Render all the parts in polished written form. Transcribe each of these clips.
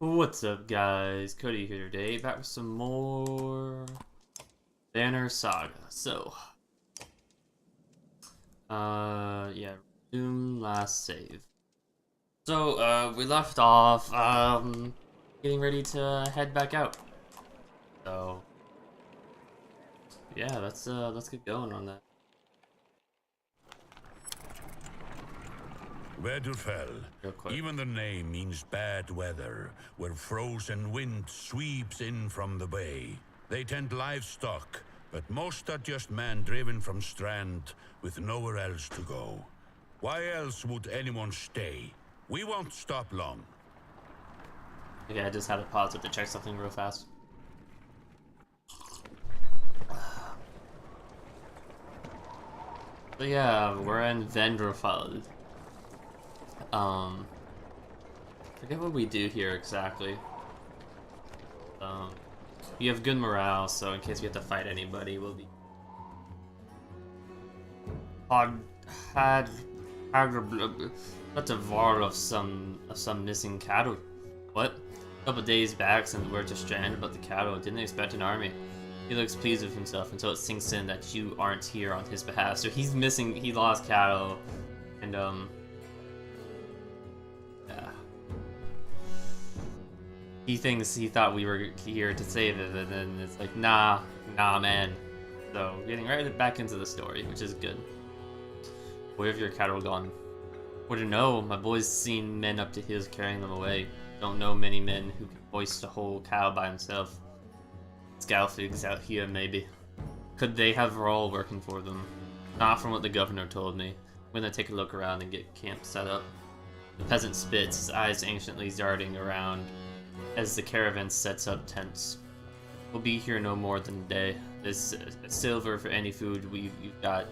What's up, guys? Cody here today, back with some more Banner Saga. So, yeah, resume last save. So, we left off, getting ready to head back out. So, yeah, let's get going on that. Weatherfell. Even the name means bad weather, where frozen wind sweeps in from the bay. They tend livestock, but most are just men driven from Strand with nowhere else to go. Why else would anyone stay? We won't stop long. Okay, I just had to pause it to check something real fast. So yeah, we're in Vendrefell. Forget what we do here exactly. We have good morale, so in case we have to fight anybody, we'll be that's a var of some missing cattle. What? A couple days back since we're to Strand about the cattle, didn't expect an army. He looks pleased with himself until it sinks in that you aren't here on his behalf. So he's missing, he lost cattle, and yeah. He thought we were here to save it, and then it's like, nah, man. So, getting right back into the story, which is good. Where have your cattle gone? Wouldn't know. My boy's seen men up the hills carrying them away. Don't know many men who can hoist a whole cow by himself. Scalfigs out here, maybe. Could they have Roll working for them? Not from what the governor told me. I'm gonna take a look around and get camp set up. The peasant spits, his eyes anciently darting around as the caravan sets up tents. We'll be here no more than a day. There's silver for any food you've got.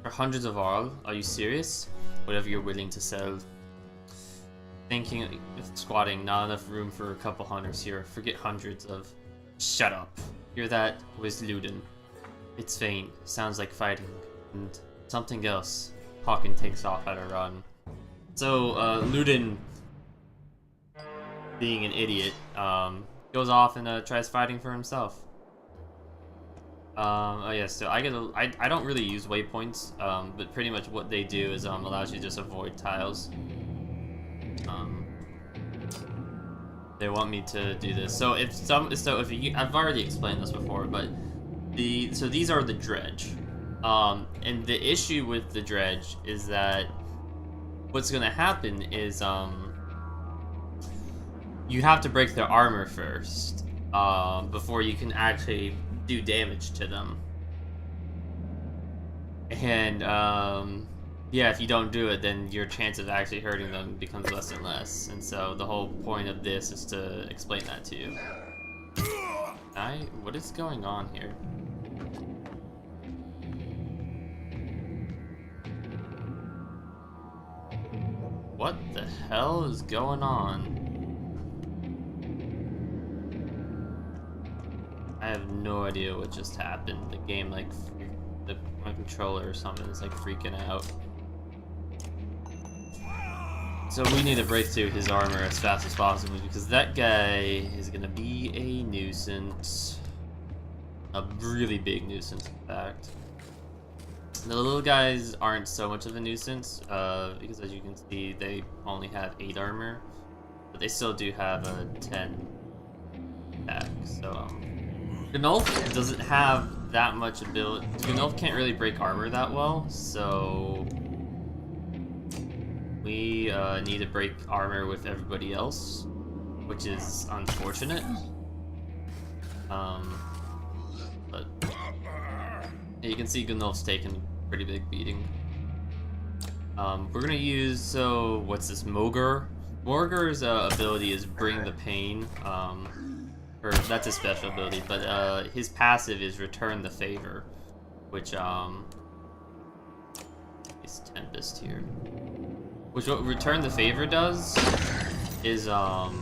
For hundreds of all, are you serious? Whatever you're willing to sell. Thinking of squatting, not enough room for a couple hunters here. Forget hundreds of... Shut up. Hear that? Was Luden. It's faint. Sounds like fighting. And something else. Hawken takes off at a run. So, Luden, being an idiot, goes off and tries fighting for himself. Oh yeah, so I don't really use waypoints, but pretty much what they do is allows you to just avoid tiles. They want me to do this. So I've already explained this before, but so these are the dredge. And the issue with the dredge is that what's gonna happen is you have to break their armor first before you can actually do damage to them. And yeah, if you don't do it, then your chance of actually hurting them becomes less and less. And so the whole point of this is to explain that to you. What is going on here? What the hell is going on? I have no idea what just happened. The game, like, my controller or something is like freaking out. So we need to break through his armor as fast as possible because that guy is gonna be a nuisance. A really big nuisance, in fact. The little guys aren't so much of a nuisance because, as you can see, they only have 8 armor, but they still do have a 10 attack. So Gnolf doesn't have that much ability. Gnolf can't really break armor that well, so we need to break armor with everybody else, which is unfortunate. But yeah, you can see Gnolf's taking a pretty big beating. We're gonna use, so what's this, Mogr? Morgur's ability is Bring the Pain. Or that's a special ability, but his passive is Return the Favor, which is Tempest here. Which what Return the Favor does is Gnolf's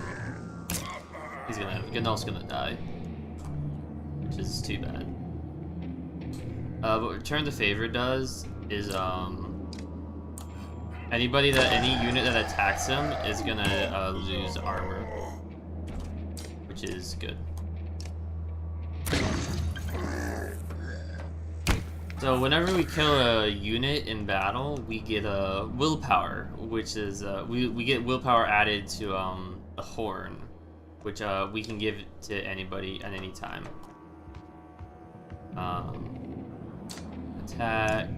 gonna die, which is too bad. What Return the Favor does is any unit that attacks him is gonna lose armor. which is good. So whenever we kill a unit in battle, we get a willpower, which is we get willpower added to the horn, which we can give to anybody at any time. Attack.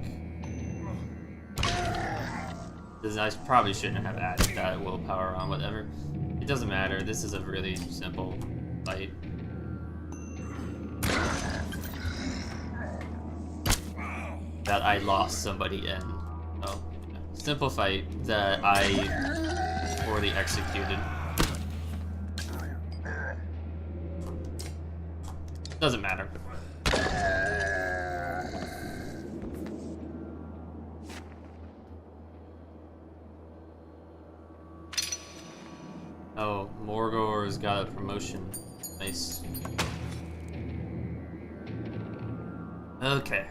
I probably shouldn't have added that willpower on, whatever. It doesn't matter. This is a really simple fight. That I lost somebody in. So, yeah. Simple fight that I poorly executed. Doesn't matter. Oh, Morgor's got a promotion. Nice. Okay.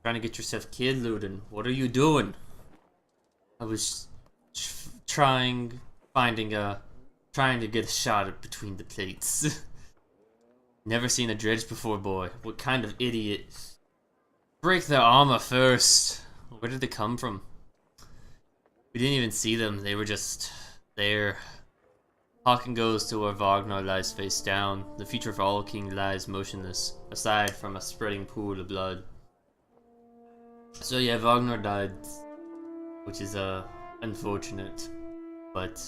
Trying to get yourself kid looting. What are you doing? I was trying to get a shot at between the plates. Never seen a dredge before, boy. What kind of idiot? Break their armor first. Where did they come from? We didn't even see them. They were just there. Hawking goes to where Wagner lies face down. The future of all king lies motionless, aside from a spreading pool of blood. So yeah, Wagner died, which is unfortunate, but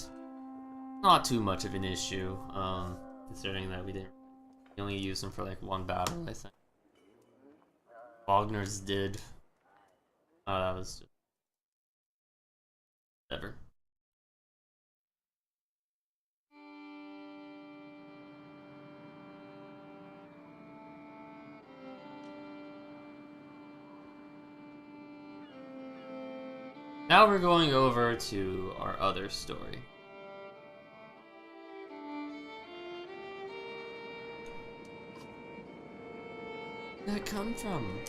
not too much of an issue, considering that we only used him for like one battle, I think. Wagner's did. Oh, that was just whatever. Now we're going over to our other story. Where'd that come from?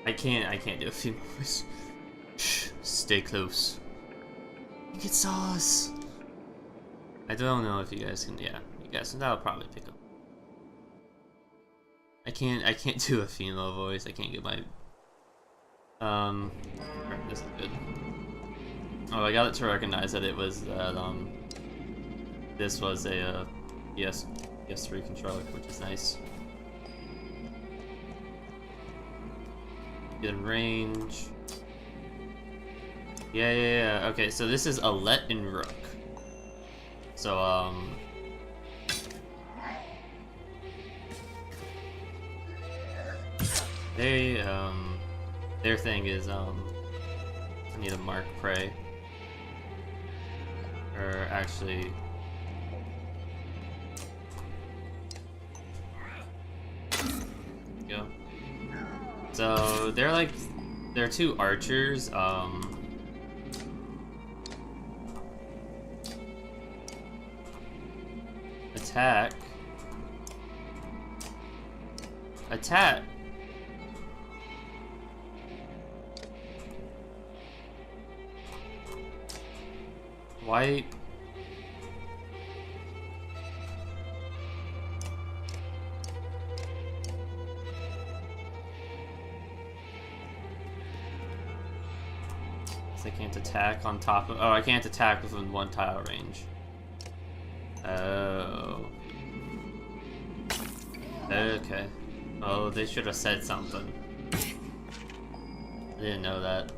I can't do a few movies. Shh, stay close. I think it saw us. I don't know if you guys can, yeah, you guys, that'll probably pick up. I can't do a female voice, I can't get my, this is good. Oh, I got it to recognize that it was that, this was a, PS3 controller, which is nice. Good range. Yeah. Okay, so this is Alette and Rook. So, their thing is, I need a mark prey. Or actually, go. So they're two archers. Attack. Why? I can't attack on top of. Oh, I can't attack within one tile range. Oh. Okay. Oh, they should have said something. I didn't know that.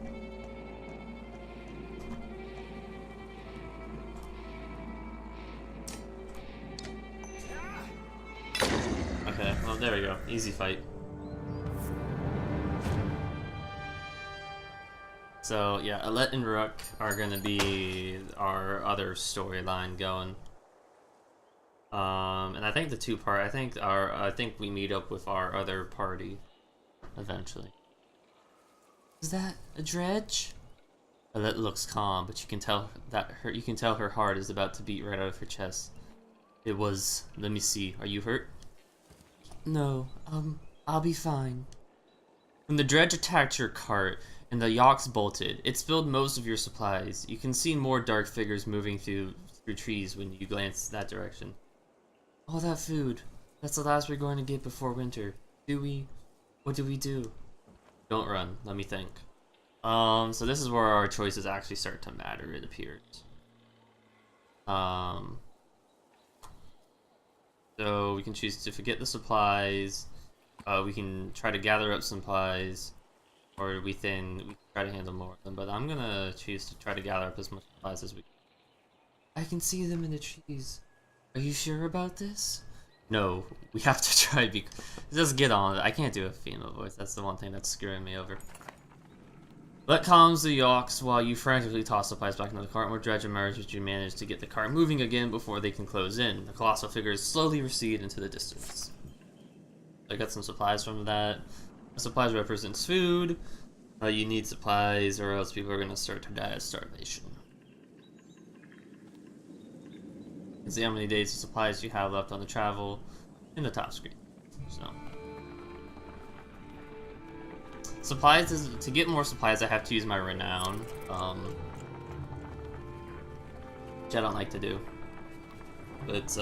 Okay, well there we go. Easy fight. So yeah, Alette and Rook are gonna be our other storyline going. And I think the two-part. I think we meet up with our other party eventually. Is that a dredge? Alette looks calm, but you can tell her heart is about to beat right out of her chest. It was. Let me see. Are you hurt? No. I'll be fine. When the dredge attacked your cart and the yaks bolted, it spilled most of your supplies. You can see more dark figures moving through trees when you glance that direction. All that food. That's the last we're going to get before winter. Do we? What do we do? Don't run. Let me think. So this is where our choices actually start to matter, it appears. So we can choose to forget the supplies. We can try to gather up supplies, or we can try to handle more of them. But I'm gonna choose to try to gather up as much supplies as we can. I can see them in the trees. Are you sure about this? No, we have to try. Just get on it. I can't do a female voice. That's the one thing that's screwing me over. Let calms the yaks while you frantically toss supplies back into the cart. More dredge emerges, you manage to get the cart moving again before they can close in. The colossal figures slowly recede into the distance. I got some supplies from that. Supplies represents food. You need supplies or else people are going to start to die of starvation. You can see how many days of supplies you have left on the travel in the top screen. So, supplies is to get more supplies. I have to use my renown, which I don't like to do, but it's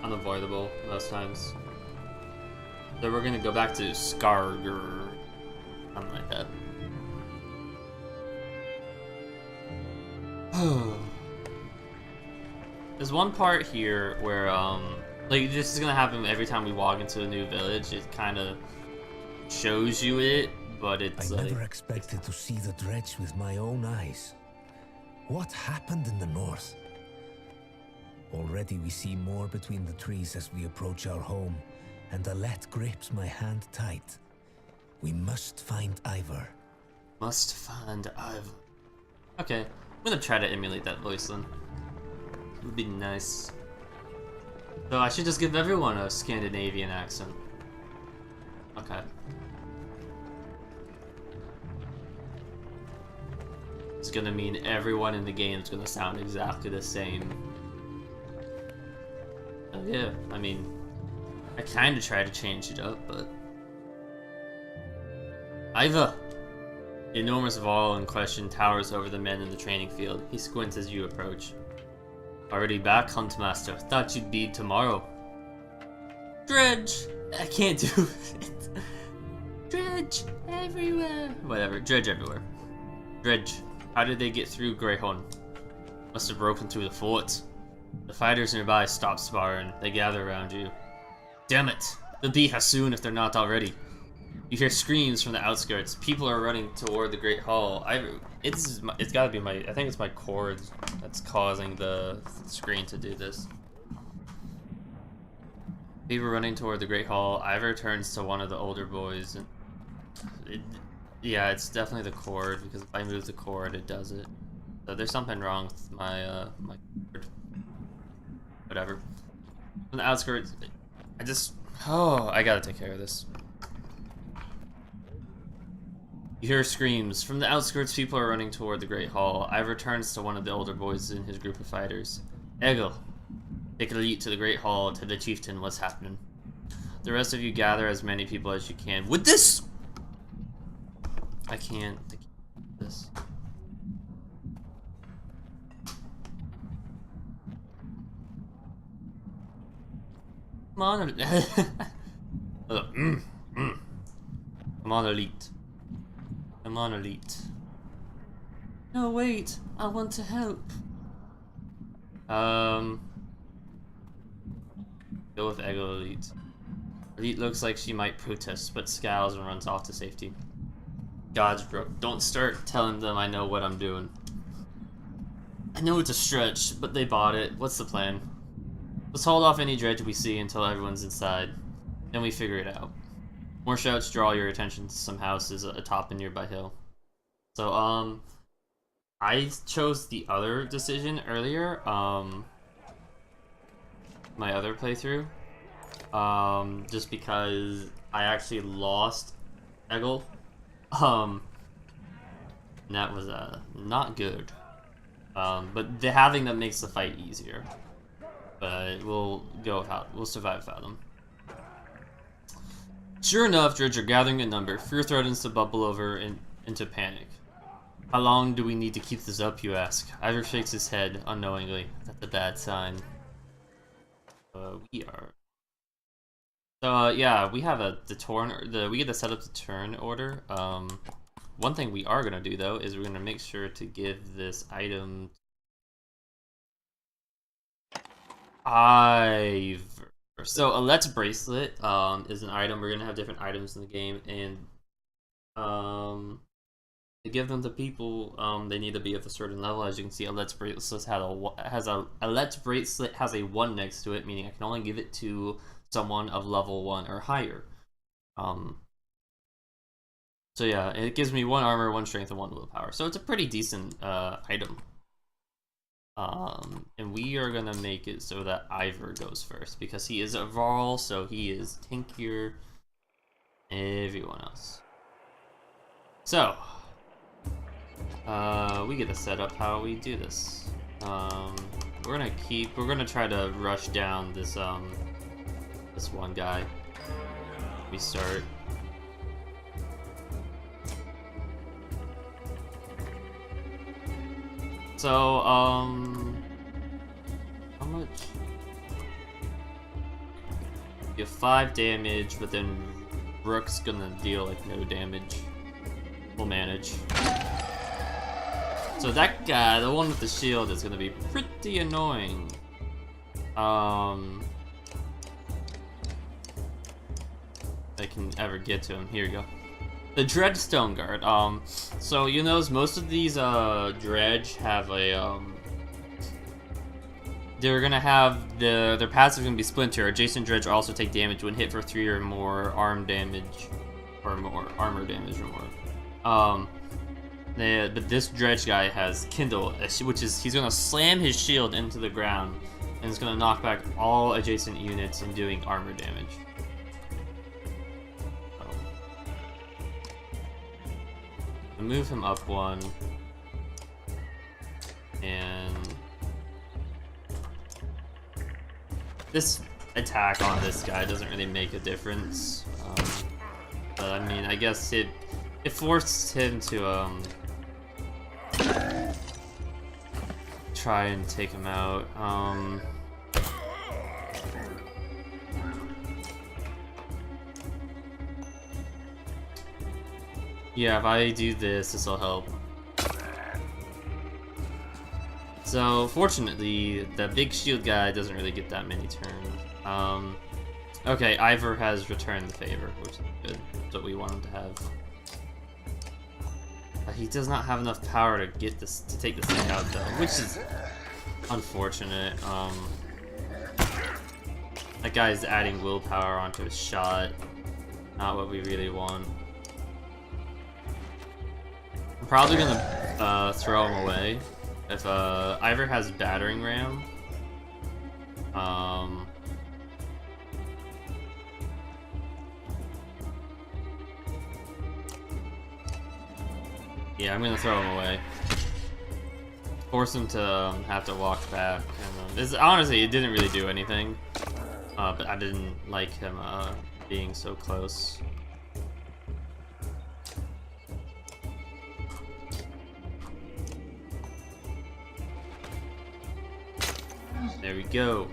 unavoidable most times. So we're gonna go back to Skarg or something like that. There's one part here where like this is gonna happen every time we walk into a new village. It kind of shows you it, but it's I never expected to see the dredge with my own eyes. What happened in the north? Already we see more between the trees as we approach our home, and Alette grips my hand tight. We must find Ivor. Must find Ivor. Okay, I'm gonna try to emulate that voice then. It would be nice. So I should just give everyone a Scandinavian accent. Okay. It's gonna mean everyone in the game is gonna sound exactly the same. Yeah, I mean, I kind of try to change it up, but... Ivor! The enormous wall in question towers over the men in the training field. He squints as you approach. Already back, Huntmaster? Thought you'd be tomorrow. Dredge! I can't do it. Dredge everywhere. Whatever, dredge everywhere. Dredge, how did they get through Greyhorn? Must have broken through the fort. The fighters nearby stop sparring. They gather around you. Damn it! They'll be here soon if they're not already. You hear screams from the outskirts. People are running toward the Great Hall. It's gotta be my... I think it's my cord that's causing the screen to do this. People running toward the Great Hall. Ivor turns to one of the older boys. And yeah, it's definitely the cord, because if I move the cord, it does it. So there's something wrong with my, my cord. Whatever. From the outskirts, oh, I gotta take care of this. You hear screams. From the outskirts, people are running toward the Great Hall. Ivor turns to one of the older boys in his group of fighters. Egil, take a lead to the Great Hall, to the chieftain. What's happening? The rest of you gather as many people as you can. With this! I can't do this. Come on. Come on, Elite. Come on, Elite. No, wait. I want to help. Go with Egil Elite. Elite looks like she might protest, but scowls and runs off to safety. Godsbrook, don't start telling them I know what I'm doing. I know it's a stretch, but they bought it. What's the plan? Let's hold off any dredge we see until everyone's inside. Then we figure it out. More shouts draw your attention to some houses atop a nearby hill. So, I chose the other decision earlier, my other playthrough, just because I actually lost Egil, and that was, not good, but having them makes the fight easier, but we'll survive without them. Sure enough, Dredge are gathering in number. Fear threatens to bubble over into panic. How long do we need to keep this up, you ask? Ivor shakes his head unknowingly. That's a bad sign. We are. So yeah, we have we get to set up the turn order. One thing we are gonna do though is we're gonna make sure to give this item Ivor. So a Let's Bracelet is an item. We're gonna have different items in the game, and to give them to people, they need to be of a certain level. As you can see, a Let's Bracelet has a Let's Bracelet has a 1 next to it, meaning I can only give it to someone of level 1 or higher. So yeah, it gives me 1 armor, 1 strength, and 1 willpower. So it's a pretty decent item. And we are gonna make it so that Ivor goes first because he is a Varl, so he is tankier than everyone else. So we get to set up how we do this. We're gonna try to rush down this this one guy. We start. So, how much? You have 5 damage, but then Rook's gonna deal like no damage. We'll manage. So that guy, the one with the shield, is gonna be pretty annoying. I can ever get to him. Here you go. The Dredge Stone Guard. So you notice most of these Dredge have a they're gonna have their passive gonna be Splinter. Adjacent Dredge also take damage when hit for 3 or more armor damage or more. But this Dredge guy has Kindle, which is he's gonna slam his shield into the ground and it's gonna knock back all adjacent units and doing armor damage. Move him up 1, and this attack on this guy doesn't really make a difference, but I mean, I guess it forced him to try and take him out. Yeah, if I do this, this will help. So, fortunately, the big shield guy doesn't really get that many turns. Okay, Ivor has returned the favor, which is good. That's what we want him to have. He does not have enough power to get this to take this thing out, though, which is unfortunate. That guy's adding willpower onto his shot. Not what we really want. I'm probably gonna throw him away. If Ivor has battering ram, yeah, I'm gonna throw him away. Force him to have to walk back. And, honestly, it didn't really do anything, but I didn't like him being so close. There we go.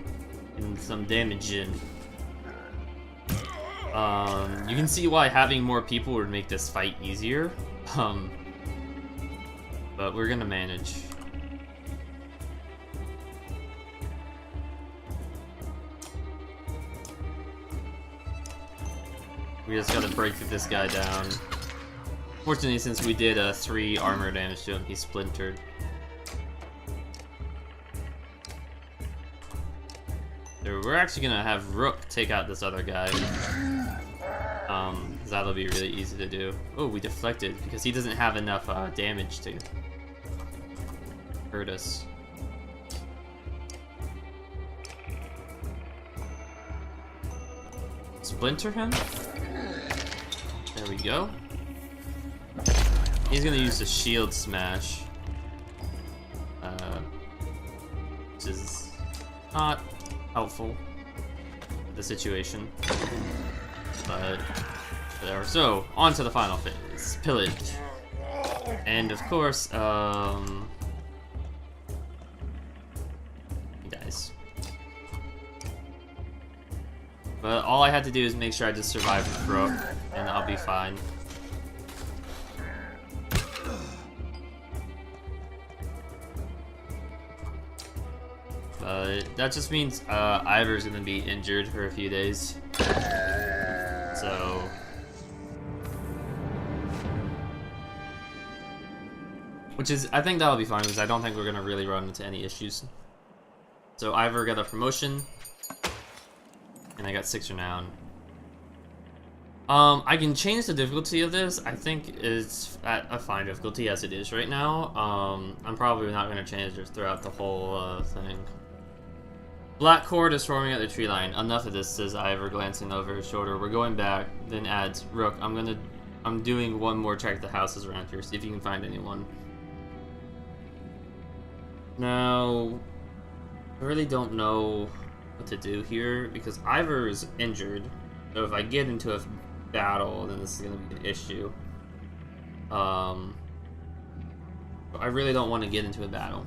And some damage in. You can see why having more people would make this fight easier. But we're gonna manage. We just gotta break this guy down. Fortunately, since we did 3 armor damage to him, he splintered. We're actually gonna have Rook take out this other guy. That'll be really easy to do. Oh, we deflected because he doesn't have enough damage to hurt us. Splinter him? There we go. He's gonna use the shield smash. Which is not helpful for the situation. But There. So, on to the final phase. Pillage. And of course, he dies. But all I had to do is make sure I just survive with Rook, and I'll be fine. That just means Ivor's gonna be injured for a few days. So... which is, I think that'll be fine, because I don't think we're gonna really run into any issues. So Ivor got a promotion, and I got 6 renown. I can change the difficulty of this. I think it's at a fine difficulty as it is right now. I'm probably not gonna change it throughout the whole thing. Black Cord is forming at the tree line. Enough of this, says Ivor, glancing over his shoulder. We're going back. Then adds, Rook, I'm doing one more check the houses around here, see if you can find anyone. Now, I really don't know what to do here, because Ivor is injured. So if I get into a battle, then this is going to be an issue. I really don't want to get into a battle.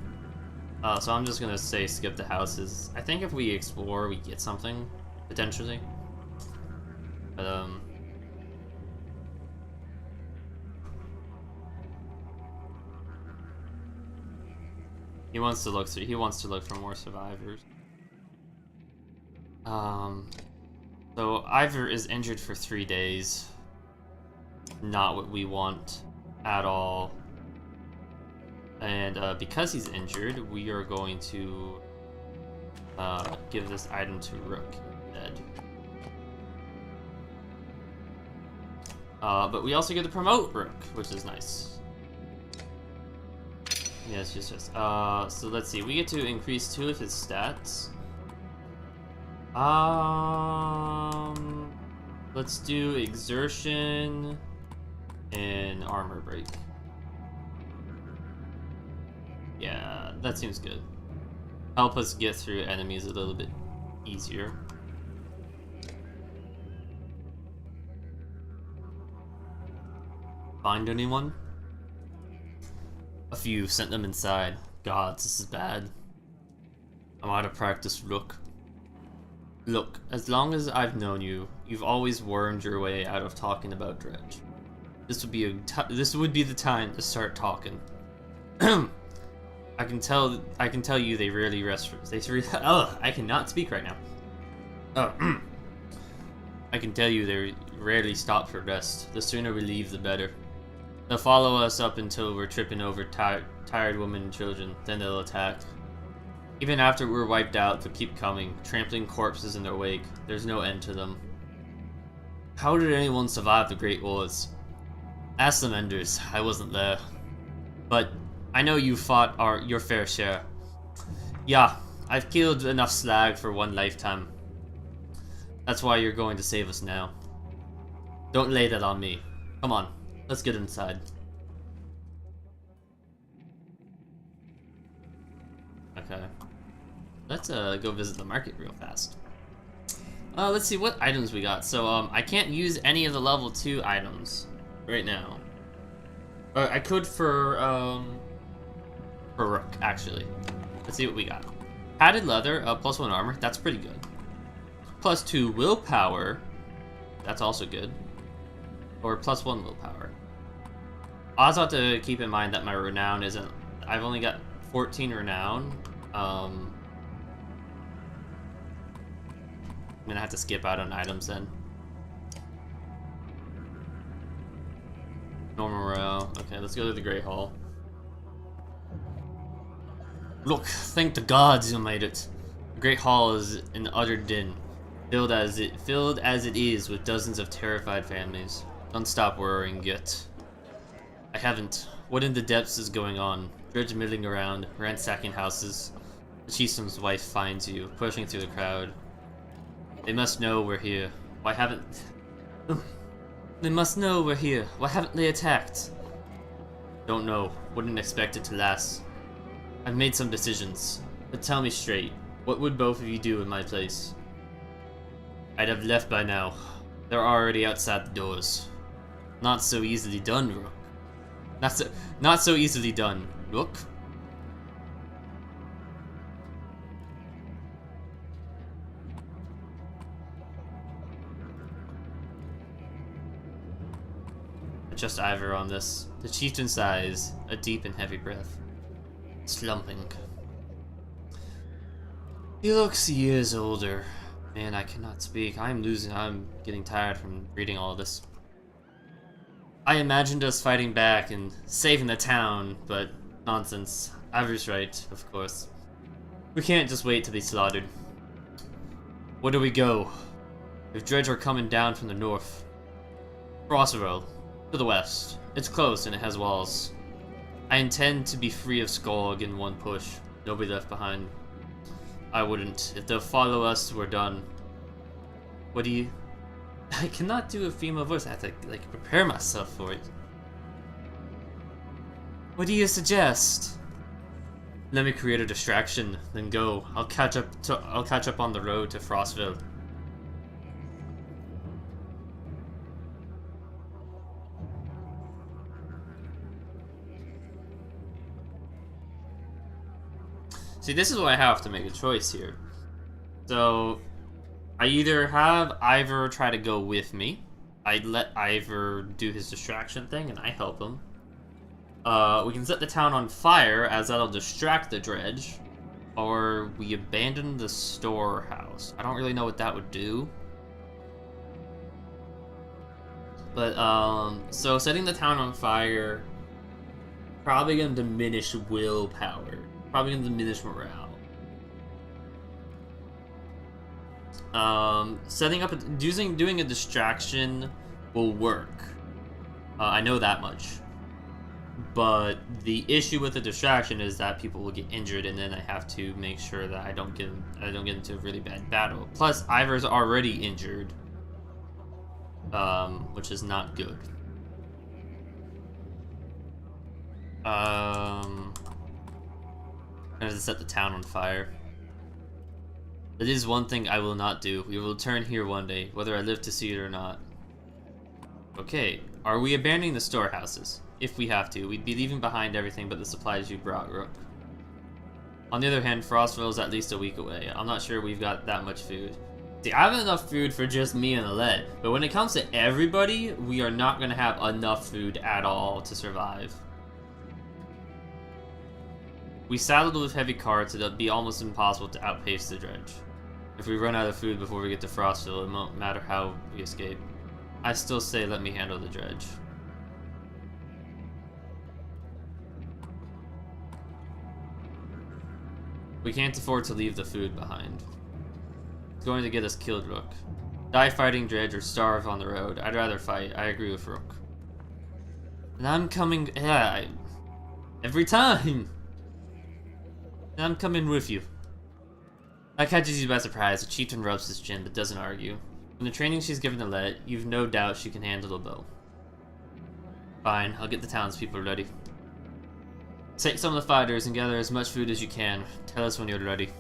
So I'm just going to say skip the houses. I think if we explore, we get something, potentially. But, he wants to look for more survivors. So Ivor is injured for 3 days. Not what we want at all. And because he's injured, we are going to give this item to Rook instead. But we also get to promote Rook, which is nice. Yes. So let's see. We get to increase 2 of his stats. Let's do exertion and armor break. Yeah, that seems good. Help us get through enemies a little bit easier. Find anyone? A few, sent them inside. Gods, this is bad. I'm out of practice, Rook. Look, as long as I've known you, you've always wormed your way out of talking about Dredge. This would be the time to start talking. I can tell you they rarely rest for I cannot speak right now. I can tell you they rarely stop for rest. The sooner we leave, the better. They'll follow us up until we're tripping over tired women and children, then they'll attack. Even after we're wiped out, they'll keep coming, trampling corpses in their wake. There's no end to them. How did anyone survive the Great Wars? Ask the Menders, I wasn't there. But I know you fought your fair share. Yeah, I've killed enough slag for one lifetime. That's why you're going to save us now. Don't lay that on me. Come on, let's get inside. Okay. Let's go visit the market real fast. Let's see what items we got. So I can't use any of the level 2 items right now. I could for Rook, actually. Let's see what we got. Padded leather, +1 armor, that's pretty good. +2 willpower, that's also good. Or +1 willpower. I also have to keep in mind that my renown isn't... I've only got 14 renown. I'm gonna have to skip out on items then. Normal row. Okay, let's go to the Great Hall. Look, thank the gods you made it. The Great Hall is an utter din, filled as it is with dozens of terrified families. Don't stop worrying yet. I haven't. What in the depths is going on? Dredge milling around, ransacking houses. The chieftain's wife finds you, pushing through the crowd. They must know we're here. Why haven't... They must know we're here. Why haven't they attacked? Don't know. Wouldn't expect it to last. I've made some decisions. But tell me straight. What would both of you do in my place? I'd have left by now. They're already outside the doors. Not so easily done, Rook. Not so easily done, Rook. Just Ivor on this. The chieftain sighs, a deep and heavy breath. Slumping. He looks years older. Man, I cannot speak. I'm getting tired from reading all of this. I imagined us fighting back and saving the town, but nonsense. Ivor's right, of course. We can't just wait to be slaughtered. Where do we go? If Dredge are coming down from the north. Crossroad. To the west. It's close and it has walls. I intend to be free of Skog in one push. Nobody left behind. I wouldn't. If they'll follow us, we're done. What do you... I cannot do a female voice. I have to, like, prepare myself for it. What do you suggest? Let me create a distraction, then go. I'll catch up on the road to Frostville. See, this is why I have to make a choice here. So, I either have Ivor try to go with me. I let Ivor do his distraction thing, and I help him. We can set the town on fire, as that'll distract the dredge. Or we abandon the storehouse. I don't really know what that would do. But, so setting the town on fire, probably gonna diminish willpower. Probably gonna diminish morale. Doing a distraction will work. I know that much. But the issue with the distraction is that people will get injured, and then I have to make sure that I don't get into a really bad battle. Plus, Ivor's already injured, which is not good. I'm gonna set the town on fire. That is one thing I will not do. We will return here one day, whether I live to see it or not. Okay, are we abandoning the storehouses? If we have to, we'd be leaving behind everything but the supplies you brought, Rook. On the other hand, Frostville is at least a week away. I'm not sure we've got that much food. See, I have enough food for just me and Alette, but when it comes to everybody, we are not gonna have enough food at all to survive. We saddled with heavy carts, it'll be almost impossible to outpace the dredge. If we run out of food before we get to Frostville, it won't matter how we escape. I still say let me handle the dredge. We can't afford to leave the food behind. It's going to get us killed, Rook. Die fighting dredge or starve on the road. I'd rather fight. I agree with Rook. And I'm coming... Yeah, every time! And I'm coming with you. That catches you by surprise. The chieftain rubs his chin, but doesn't argue. From the training she's given to Let, you've no doubt she can handle a bow. Fine, I'll get the townspeople ready. Take some of the fighters and gather as much food as you can. Tell us when you're ready.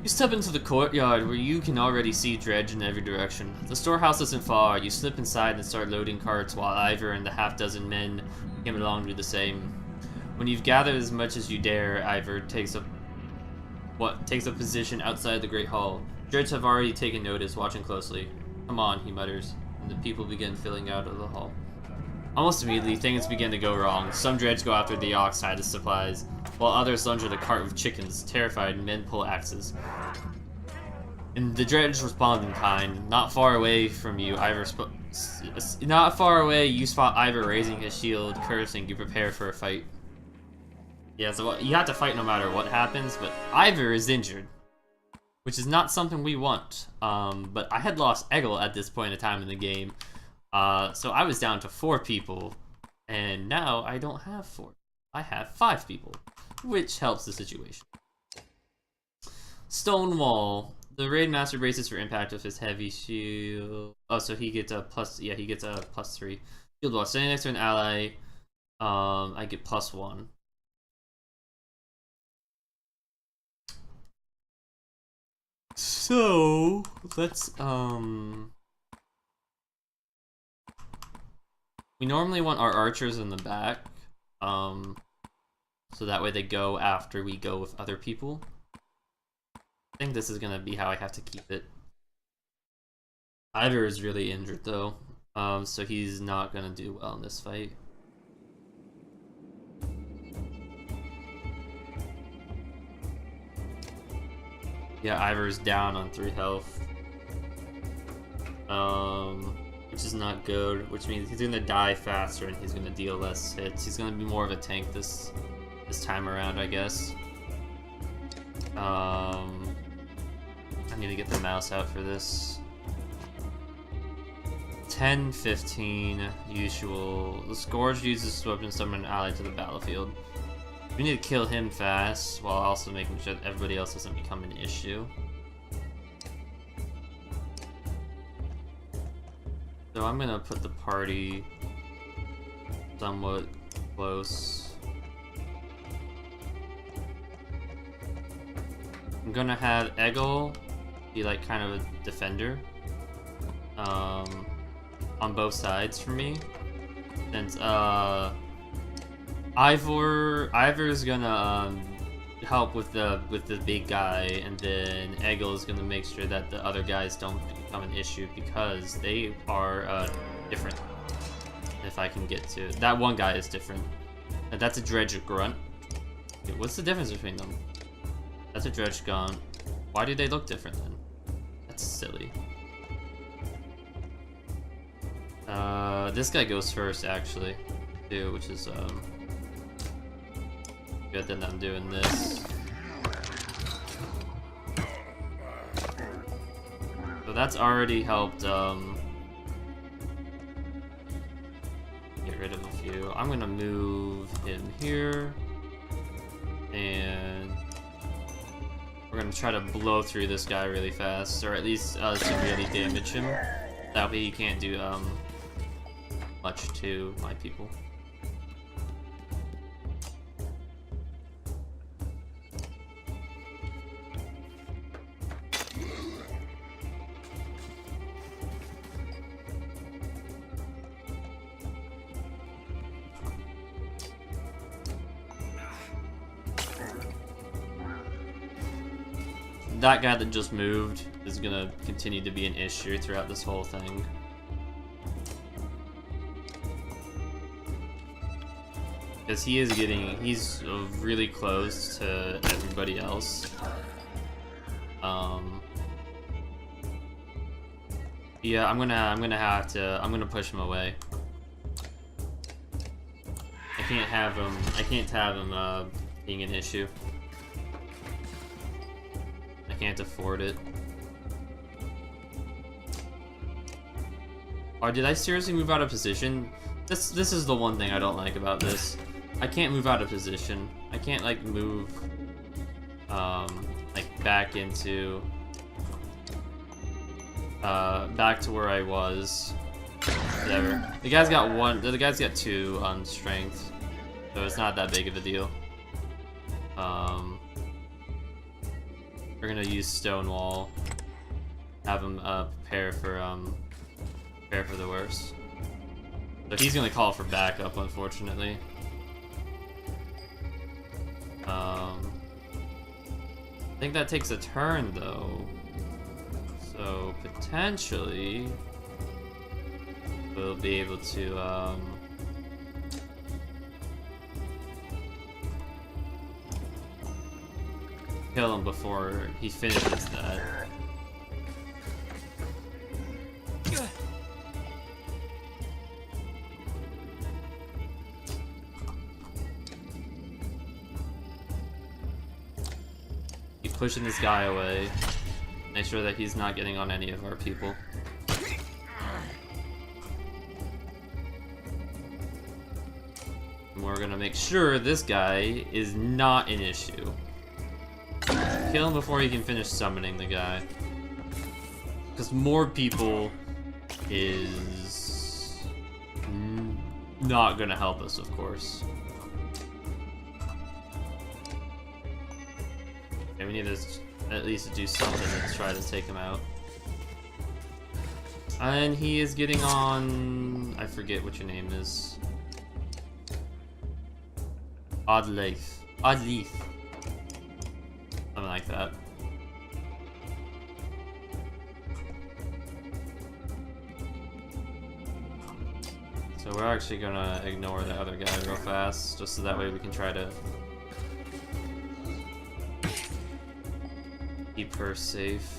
You step into the courtyard where you can already see dredge in every direction. The storehouse isn't far. You slip inside and start loading carts while Ivor and the half-dozen men came along to do the same. When you've gathered as much as you dare, Ivor takes a position outside the Great Hall. Dredge have already taken notice, watching closely. Come on, he mutters, and the people begin filling out of the hall. Almost immediately, things begin to go wrong. Some dredge go after the ox hide as supplies, while others lunge at a cart with chickens. Terrified, men pull axes. And the dredge respond in kind. Not far away from you, you spot Ivor raising his shield, cursing. You prepare for a fight. Yeah, so you have to fight no matter what happens, but Ivor is injured, which is not something we want. But I had lost Eggle at this point in time in the game, so I was down to 4 people, and now I don't have 4. I have 5 people, which helps the situation. Stonewall. The raid master braces for impact with his heavy shield. Oh, so he gets a plus. Yeah, he gets a +3. Shield wall. Standing next to an ally, I get +1. So let's we normally want our archers in the back, so that way they go after we go with other people. I think this is gonna be how I have to keep it. Ivor is really injured though, so he's not gonna do well in this fight. Yeah, Ivor's down on 3 health. Which is not good, which means he's gonna die faster and he's gonna deal less hits. He's gonna be more of a tank this time around, I guess. I need to get the mouse out for this. 10-15, usual. The Scourge uses this weapon to summon an ally to the battlefield. We need to kill him fast, while also making sure that everybody else doesn't become an issue. So I'm gonna put the party somewhat close. I'm gonna have Egil be like kind of a defender on both sides for me, since Ivor's gonna help with the big guy, and then Egil is gonna make sure that the other guys don't become an issue, because they are different. If I can get to that, one guy is different. And that's a dredge grunt. Wait, what's the difference between them? That's a dredge grunt. Why do they look different then? That's silly. This guy goes first actually, too, which is good that I'm doing this. So that's already helped get rid of a few. I'm gonna move him here, and we're gonna try to blow through this guy really fast, or at least severely damage him. That way he can't do much to my people. That guy that just moved is gonna continue to be an issue throughout this whole thing. Because he's really close to everybody else. Yeah, I'm gonna push him away. I can't have him being an issue. I can't afford it. Or did I seriously move out of position? This is the one thing I don't like about this. I can't move out of position. I can't like move like back into back to where I was. Whatever. The guy's got 1, the guy's got 2 on strength. So it's not that big of a deal. We're gonna use Stonewall. Have him prepare for the worst. So he's gonna call for backup, unfortunately. I think that takes a turn though. So potentially we'll be able to kill him before he finishes that. Keep pushing this guy away. Make sure that he's not getting on any of our people. And we're gonna make sure this guy is not an issue. Kill him before he can finish summoning the guy. Because more people is not gonna help us, of course. Okay, we need at least do something to try to take him out. And he is getting on... I forget what your name is. Oddleaf. Oddleaf. Something like that. So we're actually gonna ignore the other guy real fast, just so that way we can try to keep her safe.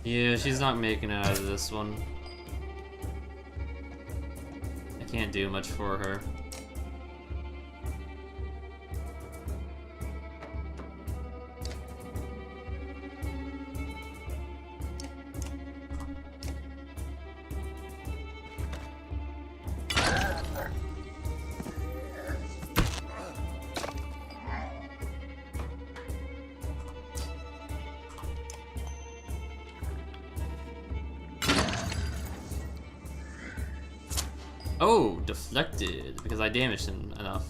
Yeah, she's not making it out of this one. I can't do much for her. Oh, deflected, because I damaged him enough.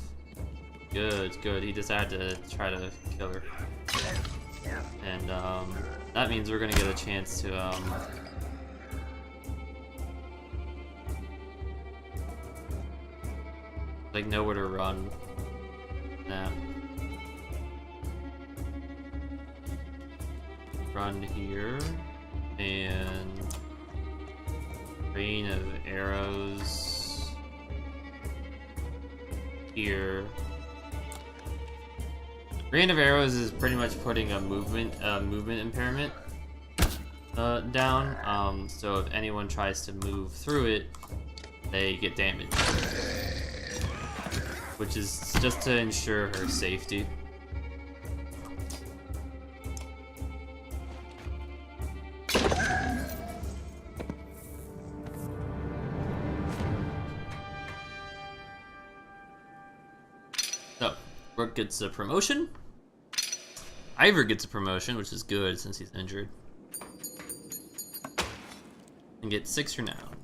Good, good. He decided to try to kill her. And, that means we're gonna get a chance to, like, know where to run. Nah. Run here. And... rain of arrows... here. Rain of arrows is pretty much putting a movement impairment down. So if anyone tries to move through it, they get damaged, which is just to ensure her safety. So, Rook gets a promotion. Ivor gets a promotion, which is good since he's injured. And gets 6 renown.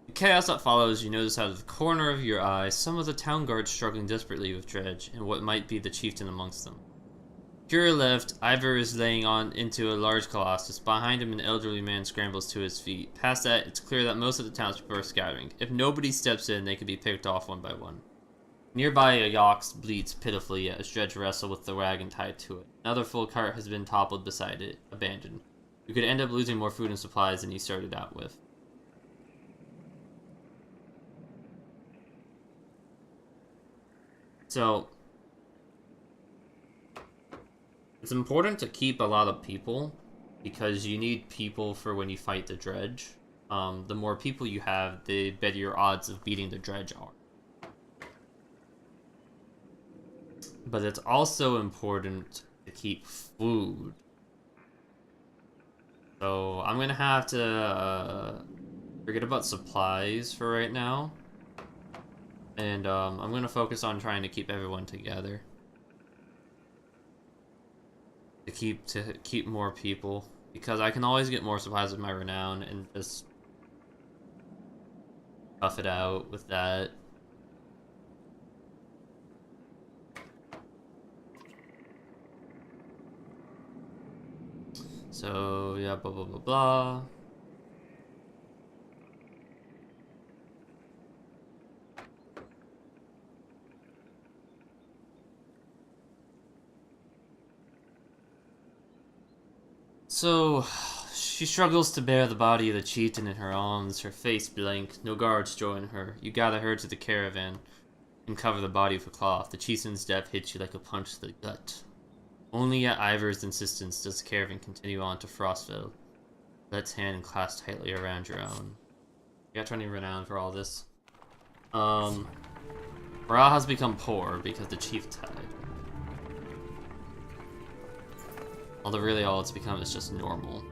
The chaos that follows, you notice out of the corner of your eye some of the town guards struggling desperately with Dredge and what might be the chieftain amongst them. To your left, Ivor is laying on into a large colossus. Behind him, an elderly man scrambles to his feet. Past that, it's clear that most of the townspeople are scattering. If nobody steps in, they can be picked off one by one. Nearby, a yox bleats pitifully as Dredge wrestles with the wagon tied to it. Another full cart has been toppled beside it, abandoned. You could end up losing more food and supplies than you started out with. So, it's important to keep a lot of people, because you need people for when you fight the Dredge. The more people you have, the better your odds of beating the Dredge are. But it's also important to keep food. So I'm gonna have to forget about supplies for right now. And I'm gonna focus on trying to keep everyone together. To keep more people. Because I can always get more supplies with my renown and just tough it out with that. So, yeah, blah, blah, blah, blah. So, she struggles to bear the body of the chieftain in her arms, her face blank. No guards join her. You gather her to the caravan and cover the body with a cloth. The chieftain's death hits you like a punch to the gut. Only at Ivor's insistence does the caravan continue on to Frostville. Let's hand clasped tightly around your own. You got 20 renown for all this. Morale has become poor because the chief died. Although really all it's become is just normal.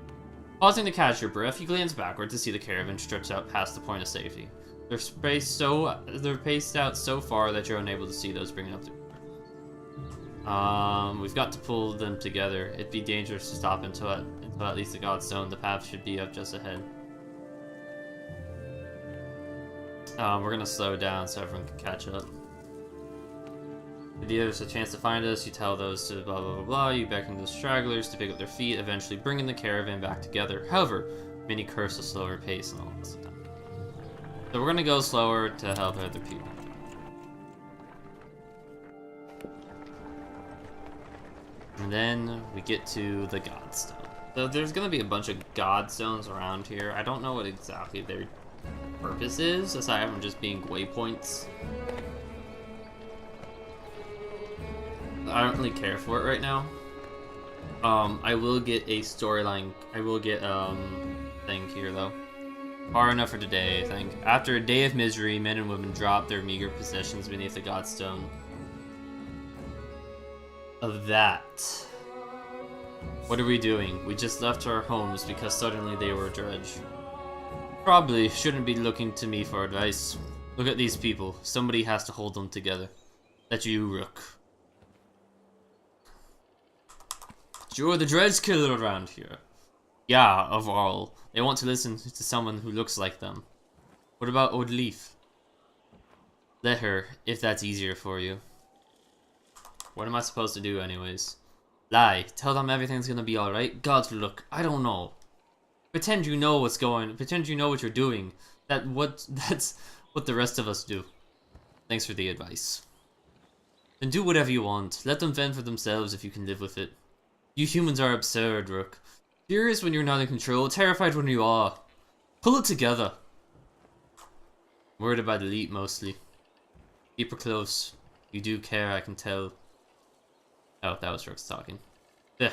Pausing to catch your breath, you glance backward to see the caravan stretched out past the point of safety. They're spaced out so far that you're unable to see those bringing up the. We've got to pull them together. It'd be dangerous to stop until at least the Godstone. The path should be up just ahead. We're gonna slow down so everyone can catch up. If there's a chance to find us, you tell those to blah blah blah blah. You beckon the stragglers to pick up their feet, eventually bringing the caravan back together. However, many curse a slower pace and all this stuff. So we're gonna go slower to help other people. And then we get to the Godstone. So there's gonna be a bunch of Godstones around here. I don't know what exactly their purpose is, aside from just being waypoints. I don't really care for it right now. I will get a storyline. I will get thing here though. Far enough for today, I think. After a day of misery, men and women drop their meager possessions beneath the Godstone. Of that. What are we doing? We just left our homes because suddenly they were dredge. Probably shouldn't be looking to me for advice. Look at these people. Somebody has to hold them together. That's you, Rook. You're the dredge killer around here. Yeah, of all. They want to listen to someone who looks like them. What about Old Leaf? Let her, if that's easier for you. What am I supposed to do anyways? Lie. Tell them everything's gonna be alright? God, look, I don't know. Pretend you know what's going. Pretend you know what you're doing. That's what the rest of us do. Thanks for the advice. Then do whatever you want. Let them fend for themselves if you can live with it. You humans are absurd, Rook. Furious when you're not in control, terrified when you are. Pull it together. Worried about Elite mostly. Keep her close. You do care, I can tell. Oh, that was Rook's talking. Ugh.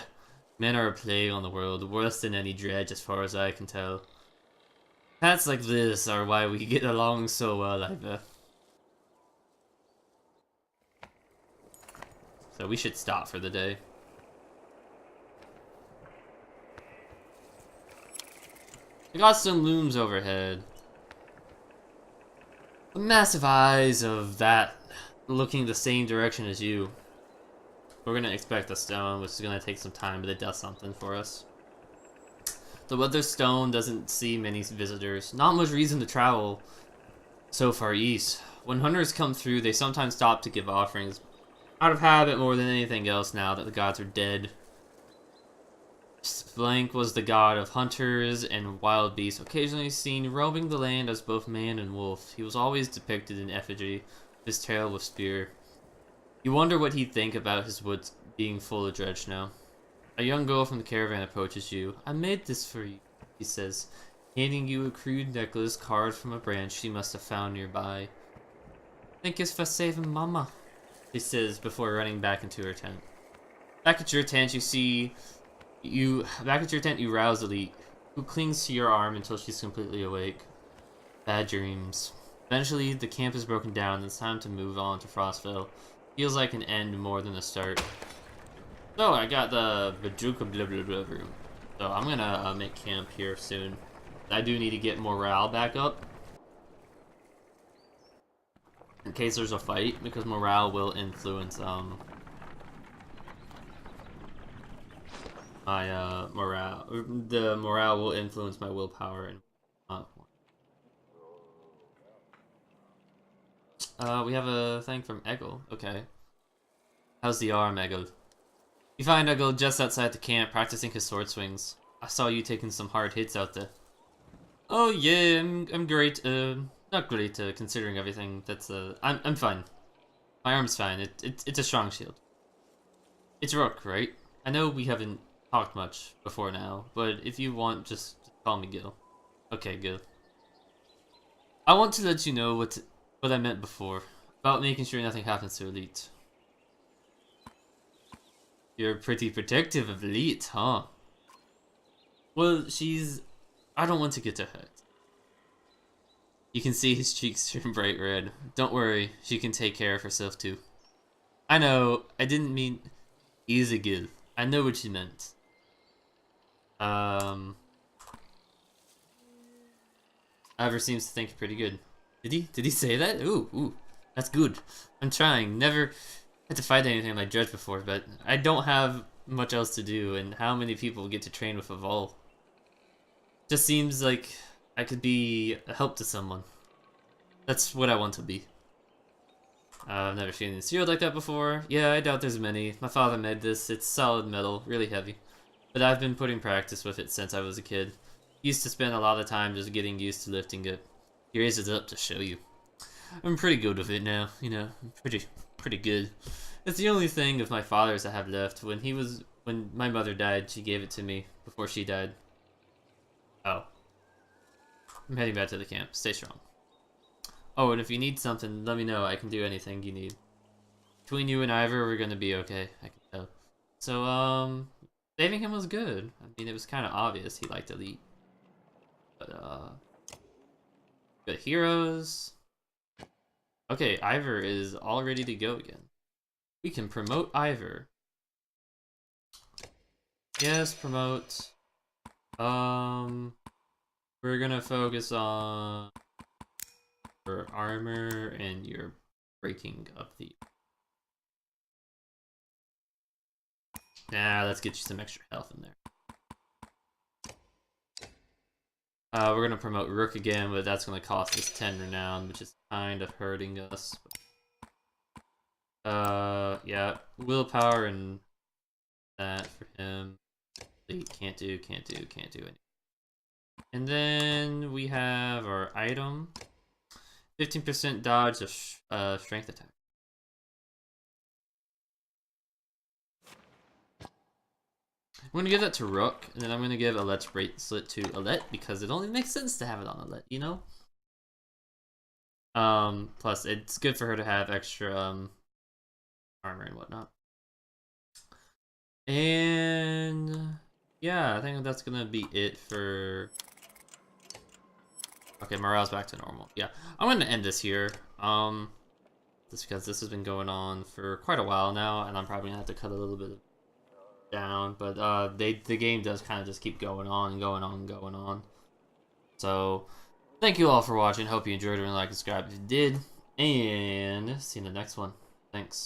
Men are a plague on the world, worse than any dredge as far as I can tell. Cats like this are why we get along so well, I bet. So we should stop for the day. We got some looms overhead. The massive eyes of that looking the same direction as you. We're gonna expect a stone, which is gonna take some time, but it does something for us. The weather stone doesn't see many visitors. Not much reason to travel so far east. When hunters come through, they sometimes stop to give offerings. Out of habit more than anything else now that the gods are dead. Blank was the god of hunters and wild beasts, occasionally seen roaming the land as both man and wolf. He was always depicted in effigy, his tail with spear. You wonder what he'd think about his woods being full of dredge now. A young girl from the caravan approaches you. I made this for you, he says, handing you a crude necklace carved from a branch she must have found nearby. Think it's for saving Mama, she says before running back into her tent. Back at your tent, you rouse Elite, who clings to your arm until she's completely awake. Bad dreams. Eventually, the camp is broken down and it's time to move on to Frostville. Feels like an end more than a start. So, I got the Bajuka blah blah blah room. So, I'm gonna make camp here soon. I do need to get morale back up. In case there's a fight, because morale will influence, my morale. The morale will influence my willpower and we have a thing from Eggle. Okay. How's the arm, Eggle? You find Eggle just outside the camp practicing his sword swings. I saw you taking some hard hits out there. Oh yeah, I'm great. Not great considering everything. That's I'm fine. My arm's fine. It's a strong shield. It's Rook, right? I know we haven't talked much before now, but if you want, just call me Gil. Okay, good. I want to let you know what I meant before, about making sure nothing happens to Elite. You're pretty protective of Elite, huh? Well, I don't want to get to hurt. You can see his cheeks turn bright red. Don't worry, she can take care of herself too. I know, I didn't mean... He's a Gil. I know what you meant. Ivor seems to think you're pretty good. Did he say that? Ooh, that's good. I'm trying. Never had to fight anything like Dredge before, but I don't have much else to do, and how many people get to train with a Vol? Just seems like I could be a help to someone. That's what I want to be. I've never seen any sealed like that before. Yeah, I doubt there's many. My father made this. It's solid metal, really heavy. But I've been putting practice with it since I was a kid. Used to spend a lot of time just getting used to lifting it. He raises it up to show you. I'm pretty good with it now, you know. I'm pretty good. It's the only thing of my father's I have left. When my mother died, she gave it to me before she died. Oh. I'm heading back to the camp. Stay strong. Oh, and if you need something, let me know. I can do anything you need. Between you and Ivor, we're gonna be okay. I can tell. So, saving him was good. I mean, it was kind of obvious he liked Elite. But, good heroes. Okay, Ivor is all ready to go again. We can promote Ivor. Yes, promote. We're gonna focus on your armor and your breaking up the... Nah, let's get you some extra health in there. We're gonna promote Rook again, but that's gonna cost us 10 renown, which is kind of hurting us. Yeah, willpower and that for him. Can't do anything. And then we have our item. 15% dodge of strength attack. I'm gonna give that to Rook, and then I'm gonna give Alette's bracelet to Alette because it only makes sense to have it on Alette, you know? Plus it's good for her to have extra armor and whatnot. And yeah, I think that's gonna be it for... Okay, morale's back to normal. Yeah, I'm gonna end this here. Just because this has been going on for quite a while now, and I'm probably gonna have to cut a little bit down. But the game does kind of just keep going on and going on and going on. So thank you all for watching. Hope you enjoyed it, and like and subscribe if you did. And see you in the next one. Thanks.